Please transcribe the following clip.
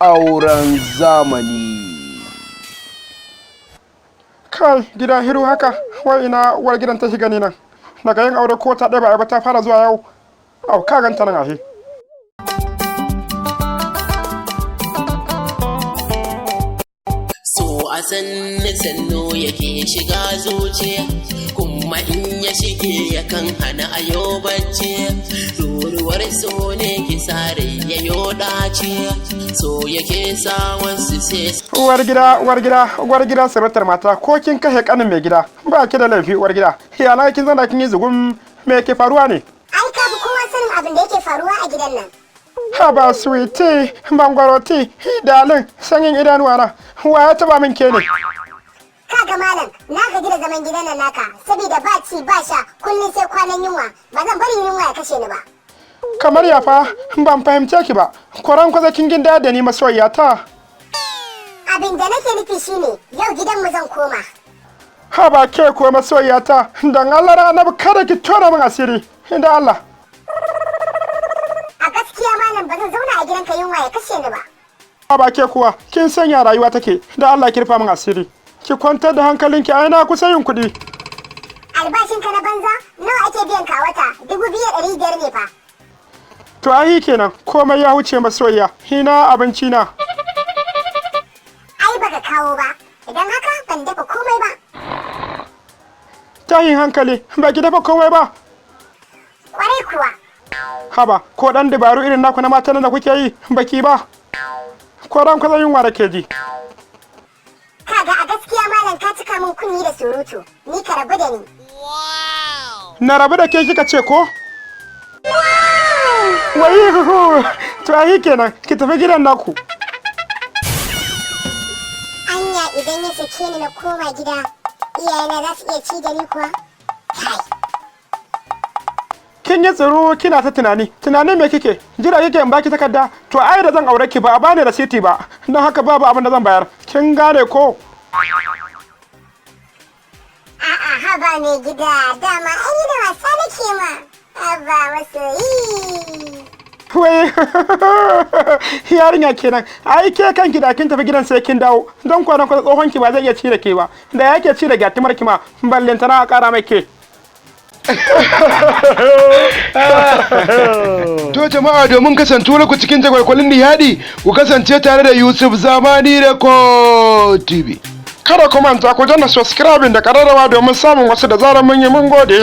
Auren Zamani. Kai gida hiru haka, wai ina uwar gidan ta shiga ni nan. Daga yin aure ko ta ɗaya ba ta fara zuwa yau. Au ka ganta nan ahe. So a sannu yake shiga zuciya, kuma in ya shige yakan hana ayo bacci. Ruruwar so ne ki sare yayo dace, so yake sa wasu sai. Uwar gida saratar mata, ko kin kashe kanin mai gida ba ki da laifi uwar gida. Yana kin zana kin yi zugun me yake faruwa ne? Ai ka fi kowa sanin abin da yake faruwa a gidan nan. Haba sweetie, bangwaroti, dalin, sanyin idanuwa na. Wa ya taba min ke ne? Kaga malam, na gaji da zaman gidan nan naka, saboda ba ci ba sha, kullum sai kwanan yunwa, ba zan bari yunwa ya kashe ni ba. Kamar ya fa, ban fahimce ki ba. Kwaran kwaza kin ginda da ni masoyiya ta. Abin da nake nufi shine, yau gidan mu zan koma. Haba ke ko masoyiya ta, dan Allah na annabi kada ki tona min asiri. Da Allah. A gaskiya malam ba zan zauna a gidanka yunwa ya kashe ni ba. Haba ke kuwa, kin sanya rayuwa take, da Allah ki rufa min asiri. Ki kwantar da hankalinki, ai na kusa yin kuɗi. Albashinka na banza, nawa ake biyan ka wata? 2,500 ne fa. To ai kenan, komai ya huce masoyiya. Hina abinci na. Ai baka kawo ba, idan haka ban dafa komai ba. Tahin hankali, ba ki dafa komai ba. Kwarai kuwa. Haba, ko dan dabaru irin naku na matan da kuke yi, baki ba. Ko ran kwazon yunwa da ke ji. Kaga a gaskiya malam ka cika min kunni da surutu, ni ka rabu da ni. Na rabu da ke kika ce ko? Wai to ai kenan, ki tafi gidan naku. Anya idan ya sake ni na koma gida, iyayena za su iya ci da ni kuwa? Kai. Kin yi tsiro kina ta tunani me kike jira kike in baki takarda to ai da zan aure ki ba a bani rasiti ba don haka babu abin da zan bayar kin gane ko A'a haba mai gida dama an yi da wasa nake ma haba masoyi wai yarinya kenan ai ke kanki da kin tafi gidan sai kin dawo don kwanan tsohon ki ba zai iya ci da ke ba da yake ci da gyatumar ki ma ballantana a kara mai ke To jama'a domin kasantuwar ku cikin jagwalkwalin nishadi ku kasance tare da Yusuf Zamani da Ko TV. Kada ku manta ku danna subscribing da kararrawa domin samun wasu da zarar mun yi mun gode.